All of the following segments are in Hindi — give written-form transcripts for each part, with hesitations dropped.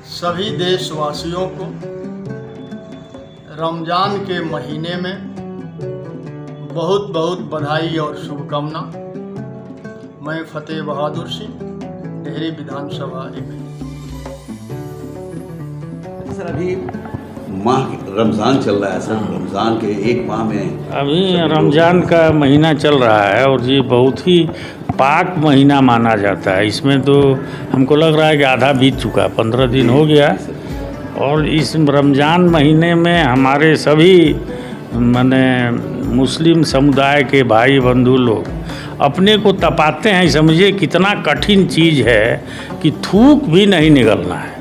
सभी देशवासियों को रमज़ान के महीने में बहुत बहुत बधाई और शुभकामना। मैं फतेह बहादुर सिंह, टिहरी विधानसभा MP। सर, अभी माह रमज़ान चल रहा है सर। रमज़ान के एक माह में अभी रमज़ान का महीना चल रहा है और ये बहुत ही पाक महीना माना जाता है। इसमें तो हमको लग रहा है कि आधा बीत चुका, 15 दिन हो गया। और इस रमज़ान महीने में हमारे सभी माने मुस्लिम समुदाय के भाई बंधु लोग अपने को तपाते हैं। समझिए कितना कठिन चीज़ है कि थूक भी नहीं निकलना है।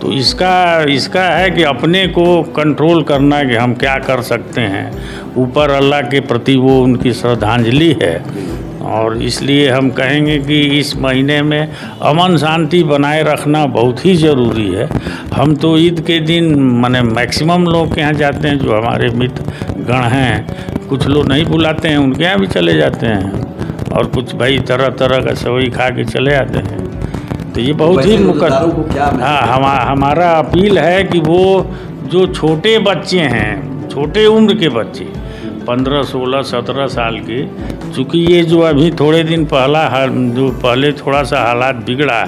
तो इसका है कि अपने को कंट्रोल करना कि हम क्या कर सकते हैं। ऊपर अल्लाह के प्रति वो उनकी श्रद्धांजलि है और इसलिए हम कहेंगे कि इस महीने में अमन शांति बनाए रखना बहुत ही ज़रूरी है। हम तो ईद के दिन माने मैक्सिमम लोग के यहाँ जाते हैं, जो हमारे मित्र गण हैं। कुछ लोग नहीं बुलाते हैं, उनके यहाँ भी चले जाते हैं और कुछ भाई तरह तरह का सेवई खा के चले आते हैं। तो ये बहुत ही हमारा अपील है कि वो जो छोटे बच्चे हैं, छोटे उम्र के बच्चे 15, 16, 17 साल के, चूँकि ये जो अभी थोड़े दिन पहले थोड़ा सा हालात बिगड़ा,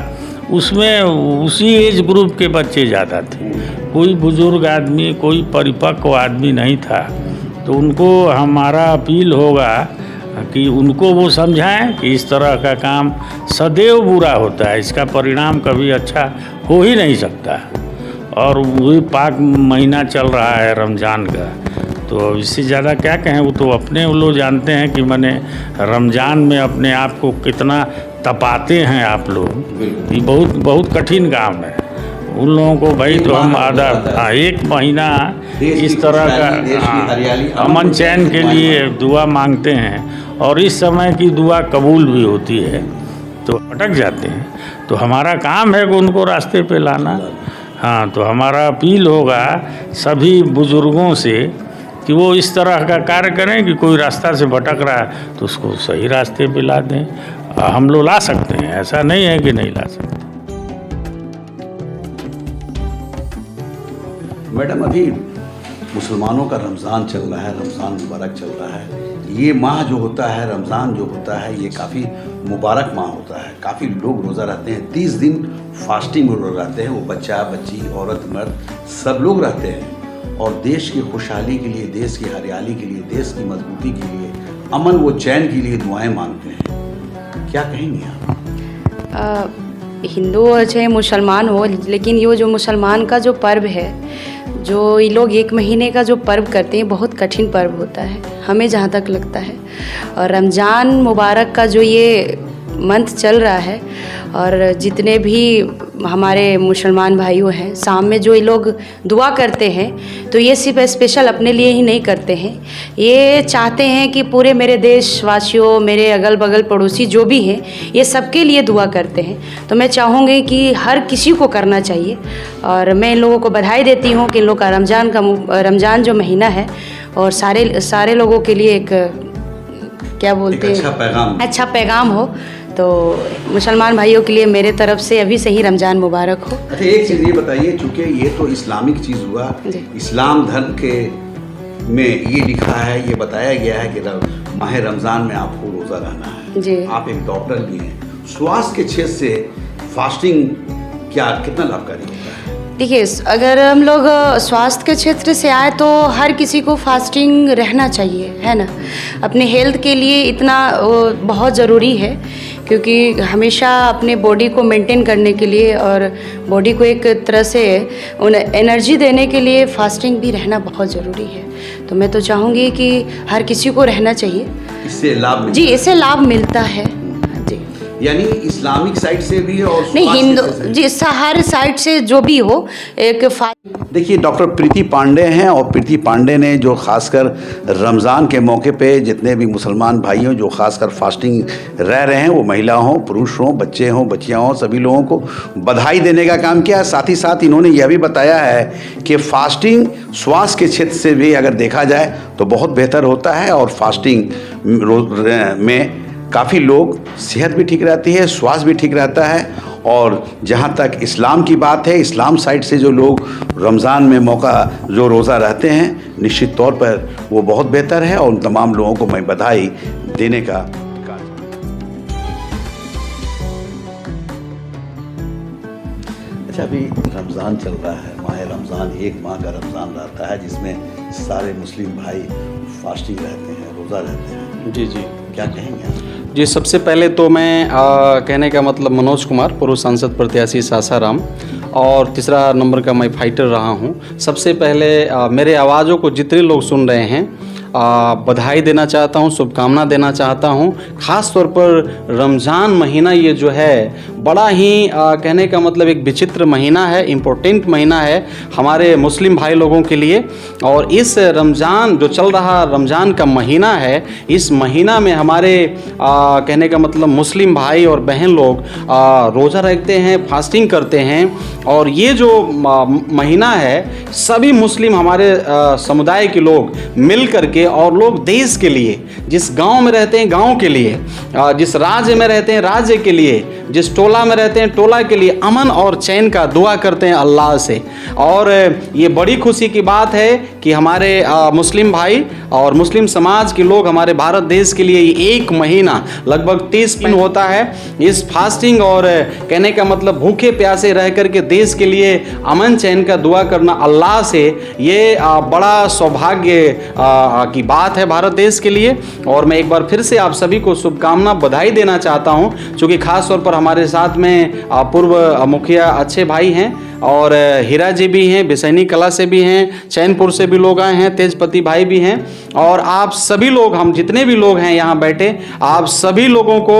उसमें उसी एज ग्रुप के बच्चे ज़्यादा थे। कोई बुज़ुर्ग आदमी, कोई परिपक्व आदमी नहीं था। तो उनको हमारा अपील होगा कि उनको वो समझाएं कि इस तरह का काम सदैव बुरा होता है, इसका परिणाम कभी अच्छा हो ही नहीं सकता। और वही पाक महीना चल रहा है रमज़ान का, तो इससे ज़्यादा क्या कहें। वो तो अपने लोग जानते हैं कि मैंने रमज़ान में अपने आप को कितना तपाते हैं आप लोग। ये बहुत बहुत कठिन काम है उन लोगों को भाई। तो हम आधा एक महीना इस तरह का अमन चैन के लिए दुआ मांगते हैं और इस समय की दुआ कबूल भी होती है। तो अटक जाते हैं, तो हमारा काम है कि उनको रास्ते पे लाना। हाँ, तो हमारा अपील होगा सभी बुज़ुर्गों से कि वो इस तरह का कार्य करें कि कोई रास्ता से भटक रहा है तो उसको सही रास्ते पे ला दें। हम लोग ला सकते हैं, ऐसा नहीं है कि नहीं ला सकते। मैडम, अभी मुसलमानों का रमज़ान चल रहा है, रमज़ान मुबारक चल रहा है। ये माह जो होता है, रमज़ान जो होता है, ये काफ़ी मुबारक माह होता है। काफ़ी लोग रोज़ा रहते हैं, 30 दिन फास्टिंग में रोज़ा रहते हैं। वो बच्चा बच्ची, औरत मर्द सब लोग रहते हैं और देश की खुशहाली के लिए, देश की हरियाली के लिए, देश की मजबूती के लिए, अमन व चैन के लिए दुआएं मांगते हैं। क्या कहेंगे आप? हिंदू हो चाहे मुसलमान हो, लेकिन ये जो मुसलमान का जो पर्व है, जो ये लोग एक महीने का जो पर्व करते हैं, बहुत कठिन पर्व होता है हमें जहाँ तक लगता है। और रमज़ान मुबारक का जो ये मंथ चल रहा है और जितने भी हमारे मुसलमान भाइयों हैं, शाम में जो ये लोग दुआ करते हैं, तो ये सिर्फ स्पेशल अपने लिए ही नहीं करते हैं। ये चाहते हैं कि पूरे मेरे देशवासियों, मेरे अगल बगल पड़ोसी जो भी हैं, ये सबके लिए दुआ करते हैं। तो मैं चाहूँगी कि हर किसी को करना चाहिए और मैं इन लोगों को बधाई देती हूँ कि इन लोग का रमज़ान जो महीना है और सारे लोगों के लिए एक क्या बोलते हैं, अच्छा पैगाम हो। तो मुसलमान भाइयों के लिए मेरे तरफ से अभी से ही रमज़ान मुबारक हो। अच्छा, एक चीज़ ये बताइए, चूँकि ये तो इस्लामिक चीज़ हुआ, इस्लाम धर्म के में ये लिखा है, ये बताया गया है कि माह रमज़ान में आपको रोज़ा रहना है जी। आप एक डॉक्टर भी हैं, स्वास्थ्य के क्षेत्र से फास्टिंग कितना लाभकारी होता है? देखिए, अगर हम लोग स्वास्थ्य के क्षेत्र से आए तो हर किसी को फास्टिंग रहना चाहिए, है ना। अपने हेल्थ के लिए इतना बहुत ज़रूरी है, क्योंकि हमेशा अपने बॉडी को मेंटेन करने के लिए और बॉडी को एक तरह से एनर्जी देने के लिए फास्टिंग भी रहना बहुत ज़रूरी है। तो मैं तो चाहूँगी कि हर किसी को रहना चाहिए। इससे लाभ जी, इससे लाभ मिलता है जी। यानी इस्लामिक साइड से भी और नहीं, हिंदू जी, हर साइड से जो भी हो एक देखिए, डॉक्टर प्रीति पांडे हैं और प्रीति पांडे ने जो खासकर रमज़ान के मौके पे जितने भी मुसलमान भाई हों जो खासकर फास्टिंग रह रहे हैं, वो महिला हों, पुरुष हों, बच्चे हों, बच्चियां हों, सभी लोगों को बधाई देने का काम किया। साथ ही साथ इन्होंने यह भी बताया है कि फास्टिंग स्वास्थ्य के क्षेत्र से भी अगर देखा जाए तो बहुत बेहतर होता है और फास्टिंग में काफ़ी लोग सेहत भी ठीक रहती है, स्वास्थ्य भी ठीक रहता है और जहाँ तक इस्लाम की बात है, इस्लाम साइड से जो लोग रमज़ान में मौका जो रोज़ा रहते हैं, निश्चित तौर पर वो बहुत बेहतर है और उन तमाम लोगों को मैं बधाई देने का अच्छा। अभी रमज़ान चल रहा है, माह रमज़ान एक माह का रमज़ान रहता है जिसमें सारे मुस्लिम भाई फास्टिंग रहते हैं, रोज़ा रहते हैं। जी जी क्या कहेंगे आप? जी, सबसे पहले तो मैं कहने का मतलब मनोज कुमार, पूर्व सांसद प्रत्याशी सासाराम, और तीसरा नंबर का मैं फाइटर रहा हूं। सबसे पहले मेरे आवाज़ों को जितने लोग सुन रहे हैं बधाई देना चाहता हूं, शुभकामना देना चाहता हूं। ख़ास तौर पर रमज़ान महीना ये जो है बड़ा ही कहने का मतलब एक विचित्र महीना है, इम्पोर्टेंट महीना है हमारे मुस्लिम भाई लोगों के लिए। और इस रमज़ान जो चल रहा रमज़ान का महीना है, इस महीना में हमारे कहने का मतलब मुस्लिम भाई और बहन लोग रोज़ा रखते हैं, फास्टिंग करते हैं। और ये जो महीना है सभी मुस्लिम हमारे समुदाय के लोग मिल करके और लोग देश के लिए, जिस गांव में रहते हैं गांव के लिए, जिस राज्य में रहते हैं राज्य के लिए, जिस टोला में रहते हैं टोला के लिए अमन और चैन का दुआ करते हैं अल्लाह से। और ये बड़ी खुशी की बात है कि हमारे मुस्लिम भाई और मुस्लिम समाज के लोग हमारे भारत देश के लिए एक महीना लगभग 30 दिन होता है इस फास्टिंग और कहने का मतलब भूखे प्यासे रह करके देश के लिए अमन चैन का दुआ करना अल्लाह से, ये बड़ा सौभाग्य की बात है भारत देश के लिए। और मैं एक बार फिर से आप सभी को शुभकामना बधाई देना चाहता हूं, क्योंकि खास तौर पर हमारे साथ में पूर्व मुखिया अच्छे भाई हैं और हीरा जी भी हैं, बिसैनी कला से भी हैं, चैनपुर से भी लोग आए हैं, तेजपति भाई भी हैं। और आप सभी लोग, हम जितने भी लोग हैं यहाँ बैठे, आप सभी लोगों को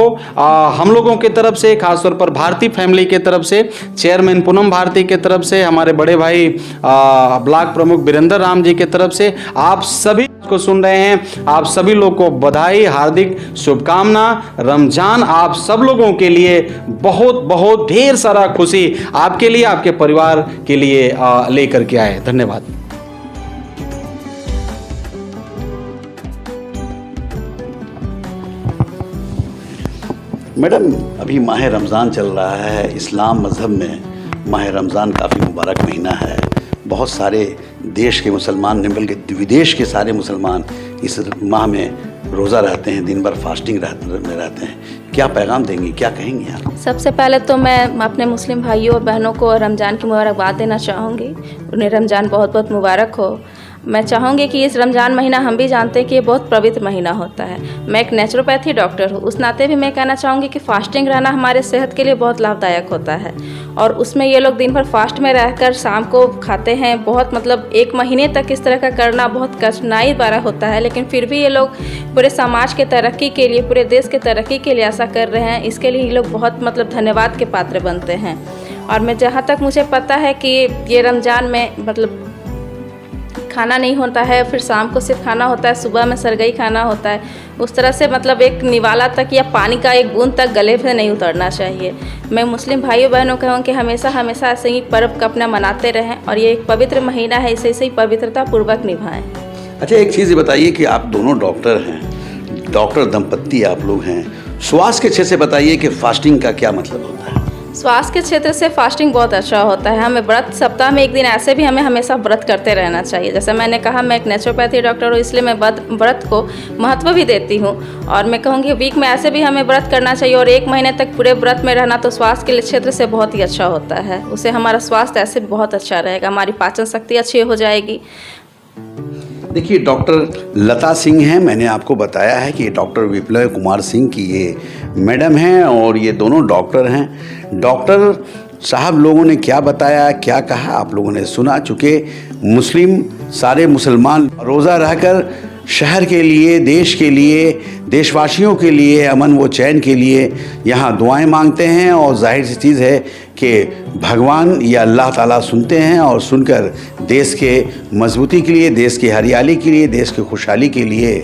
हम लोगों की तरफ से, खासतौर पर भारती फैमिली के तरफ से, चेयरमैन पूनम भारती के तरफ से, हमारे बड़े भाई ब्लॉक प्रमुख वीरेंद्र राम जी के तरफ से, आप सभी को सुन रहे हैं, आप सभी लोग को बधाई, हार्दिक शुभकामना। रमजान आप सब लोगों के लिए बहुत बहुत ढेर सारा खुशी आपके लिए, आपके परिवार के लिए लेकर के आए। धन्यवाद। मैडम, अभी माह रमज़ान चल रहा है। इस्लाम मज़हब में माह रमज़ान काफ़ी मुबारक महीना है। बहुत सारे देश के मुसलमान ने, बल्कि विदेश के सारे मुसलमान इस माह में रोज़ा रहते हैं, दिन भर फास्टिंग में रहते हैं। क्या पैगाम देंगी, क्या कहेंगी आप? सबसे पहले तो मैं अपने मुस्लिम भाइयों और बहनों को रमज़ान की मुबारकबाद देना चाहूँगी। उन्हें रमज़ान बहुत बहुत मुबारक हो। मैं चाहूँगी कि इस रमज़ान महीना हम भी जानते हैं कि ये बहुत पवित्र महीना होता है। मैं एक नेचुरोपैथी डॉक्टर हूँ, उस नाते भी मैं कहना चाहूँगी कि फास्टिंग रहना हमारे सेहत के लिए बहुत लाभदायक होता है। और उसमें ये लोग दिन भर फास्ट में रहकर शाम को खाते हैं। बहुत मतलब 1 महीने तक इस तरह का करना बहुत कठिनाई भरा होता है, लेकिन फिर भी ये लोग पूरे समाज के तरक्की के लिए, पूरे देश के तरक्की के लिए ऐसा कर रहे हैं। इसके लिए ये लोग बहुत मतलब धन्यवाद के पात्र बनते हैं। और मैं जहाँ तक मुझे पता है कि ये रमज़ान में मतलब खाना नहीं होता है, फिर शाम को सिर्फ खाना होता है, सुबह में सरगई खाना होता है। उस तरह से मतलब एक निवाला तक या पानी का एक बूंद तक गले से नहीं उतरना चाहिए। मैं मुस्लिम भाइयों बहनों कहूँ कि हमेशा हमेशा ऐसे ही पर्व का अपना मनाते रहें और ये एक पवित्र महीना है, इसे ही पवित्रता पूर्वक निभाएं। अच्छा, एक चीज़ बताइए कि आप दोनों डॉक्टर हैं, डॉक्टर दंपत्ति आप लोग हैं। स्वास्थ्य के क्षेत्र से बताइए कि फास्टिंग का क्या मतलब होता है? स्वास्थ्य के क्षेत्र से फास्टिंग बहुत अच्छा होता है। हमें व्रत सप्ताह में 1 दिन ऐसे भी हमें हमेशा व्रत करते रहना चाहिए। जैसे मैंने कहा, मैं एक नेचुरोपैथी डॉक्टर हूँ, इसलिए मैं व्रत को महत्व भी देती हूँ। और मैं कहूँगी वीक में ऐसे भी हमें व्रत करना चाहिए। और 1 महीने तक पूरे व्रत में रहना तो स्वास्थ्य के क्षेत्र से बहुत ही अच्छा होता है। उससे हमारा स्वास्थ्य ऐसे भी बहुत अच्छा रहेगा, हमारी पाचन शक्ति अच्छी हो जाएगी। देखिए, डॉक्टर लता सिंह हैं। मैंने आपको बताया है कि डॉक्टर विप्लव कुमार सिंह की ये मैडम हैं और ये दोनों डॉक्टर हैं। डॉक्टर साहब लोगों ने क्या बताया, क्या कहा, आप लोगों ने सुना। चूँकि मुस्लिम सारे मुसलमान रोज़ा रहकर शहर के लिए, देश के लिए, देशवासियों के लिए, अमन व चैन के लिए यहाँ दुआएं मांगते हैं। और जाहिर सी चीज़ है कि भगवान या अल्लाह ताला सुनते हैं और सुनकर देश के मजबूती के लिए, देश की हरियाली के लिए, देश की खुशहाली के लिए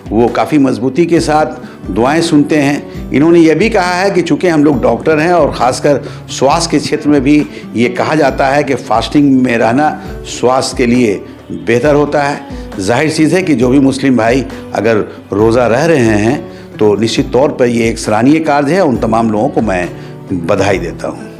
वो काफ़ी मजबूती के साथ दुआएं सुनते हैं। इन्होंने ये भी कहा है कि चूँकि हम लोग डॉक्टर हैं और ख़ासकर स्वास्थ्य के क्षेत्र में भी ये कहा जाता है कि फास्टिंग में रहना स्वास्थ्य के लिए बेहतर होता है। जाहिर चीज़ है कि जो भी मुस्लिम भाई अगर रोज़ा रह रहे हैं तो निश्चित तौर पर ये एक सराहनीय कार्य है। उन तमाम लोगों को मैं बधाई देता हूँ।